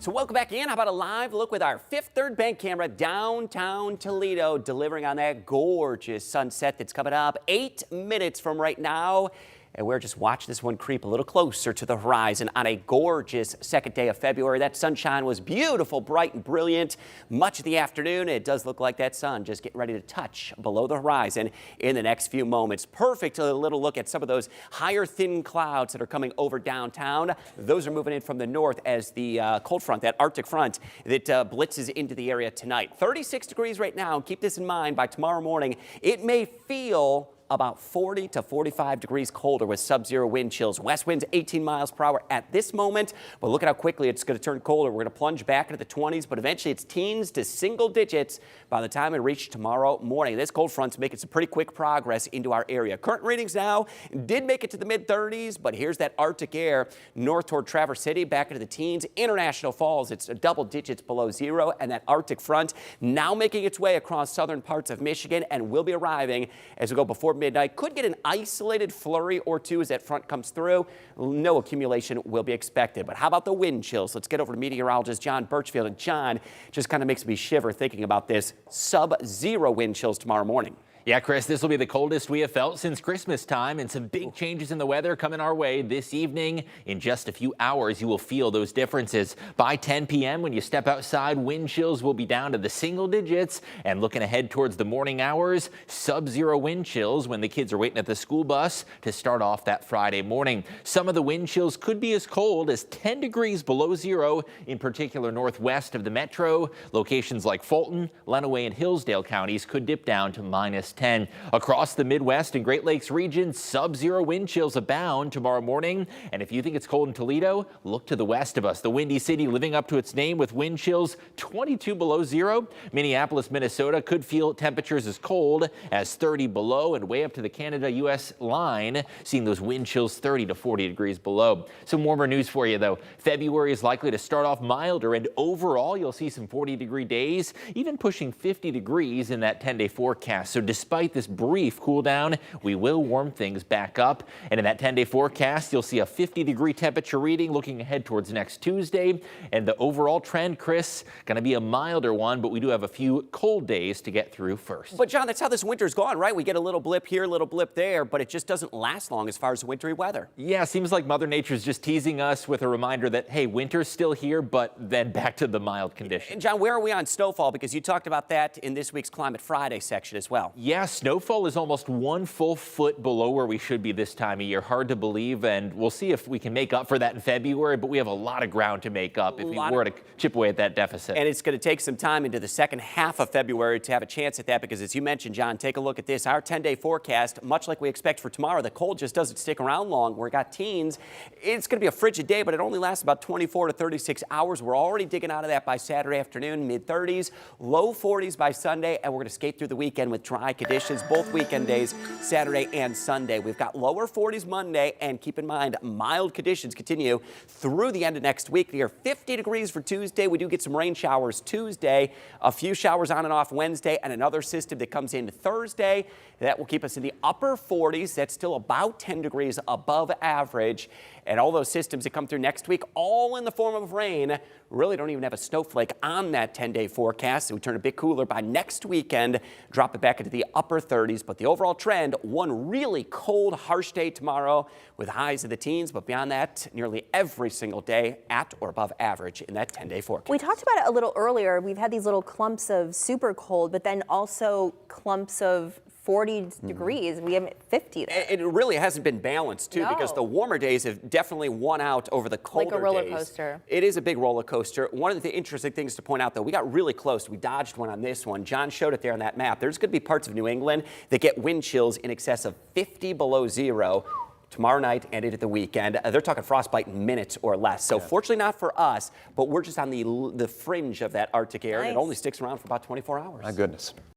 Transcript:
So welcome back in. How about a live look with our Fifth Third Bank camera downtown Toledo, delivering on that gorgeous sunset that's coming up 8 minutes from right now. And we're just watching this one creep a little closer to the horizon on a gorgeous second day of February. That sunshine was beautiful, bright and brilliant much of the afternoon. It does look like that sun just getting ready to touch below the horizon in the next few moments. Perfect little look at some of those higher thin clouds that are coming over downtown. Those are moving in from the north as the cold front, that Arctic front that blitzes into the area tonight. 36 degrees right now. Keep this in mind. By tomorrow morning, it may feel about 40 to 45 degrees colder with sub-zero wind chills. West winds 18 miles per hour at this moment, but look at how quickly it's going to turn colder. We're going to plunge back into the 20s, but eventually it's teens to single digits by the time it reaches tomorrow morning. This cold front's making some pretty quick progress into our area. Current readings now did make it to the mid-30s, but here's that Arctic air north toward Traverse City, back into the teens. International Falls, it's double digits below zero, and that Arctic front now making its way across southern parts of Michigan and will be arriving as we go before midnight. Could get an isolated flurry or two as that front comes through. No accumulation will be expected. But how about the wind chills? Let's get over to meteorologist John Birchfield. And John, just kind of makes me shiver thinking about this. Sub-zero wind chills tomorrow morning. Yeah, Chris, this will be the coldest we have felt since Christmas time, and some big changes in the weather coming our way this evening. In just a few hours, you will feel those differences. By 10 p.m., when you step outside, wind chills will be down to the single digits. And looking ahead towards the morning hours, sub-zero wind chills when the kids are waiting at the school bus to start off that Friday morning. Some of the wind chills could be as cold as 10 degrees below zero, in particular northwest of the metro. Locations like Fulton, Lenawee, and Hillsdale counties could dip down to minus 10. Across the Midwest and Great Lakes region, sub-zero wind chills abound tomorrow morning. And if you think it's cold in Toledo, look to the west of us. The Windy City living up to its name with wind chills 22 below zero. Minneapolis, Minnesota could feel temperatures as cold as 30 below, and way up to the Canada-U.S. line, seeing those wind chills 30 to 40 degrees below. Some warmer news for you, though. February is likely to start off milder, and overall, you'll see some 40-degree days, even pushing 50 degrees in that 10-day forecast. So despite this brief cool down, we will warm things back up. And in that 10-day forecast, you'll see a 50-degree temperature reading looking ahead towards next Tuesday. And the overall trend, Chris, going to be a milder one, but we do have a few cold days to get through first. But John, that's how this winter's gone, right? We get a little blip here, a little blip there, but it just doesn't last long as far as the wintry weather. Yeah, seems like Mother Nature's just teasing us with a reminder that, hey, winter's still here, but then back to the mild conditions. And John, where are we on snowfall? Because you talked about that in this week's Climate Friday section as well. Yeah, snowfall is almost 1 full foot below where we should be this time of year. Hard to believe, and we'll see if we can make up for that in February, but we have a lot of ground to make up if we were to chip away at that deficit. And it's going to take some time into the second half of February to have a chance at that, because as you mentioned, John, take a look at this. Our 10-day forecast, much like we expect for tomorrow, the cold just doesn't stick around long. We've got teens. It's going to be a frigid day, but it only lasts about 24 to 36 hours. We're already digging out of that by Saturday afternoon, mid-30s, low 40s by Sunday, and we're going to skate through the weekend with dry conditions both weekend days, Saturday and Sunday. We've got lower 40s Monday, and keep in mind, mild conditions continue through the end of next week. They are 50 degrees for Tuesday. We do get some rain showers Tuesday, a few showers on and off Wednesday, and another system that comes in Thursday. That will keep us in the upper 40s. That's still about 10 degrees above average. And all those systems that come through next week, all in the form of rain, really don't even have a snowflake on that 10-day forecast. So we turn a bit cooler by next weekend, drop it back into the upper 30s. But the overall trend, one really cold, harsh day tomorrow with highs in the teens. But beyond that, nearly every single day at or above average in that 10-day forecast. We talked about it a little earlier. We've had these little clumps of super cold, but then also clumps of 40 degrees. We have 50 there. It really hasn't been balanced, too, because the warmer days have definitely won out over the colder days. Like a roller coaster. It is a big roller coaster. One of the interesting things to point out, though, we got really close. We dodged one on this one. John showed it there on that map. There's going to be parts of New England that get wind chills in excess of 50 below zero tomorrow night and into the weekend. They're talking frostbite in minutes or less. So fortunately not for us, but we're just on the fringe of that Arctic air, and it only sticks around for about 24 hours. My goodness.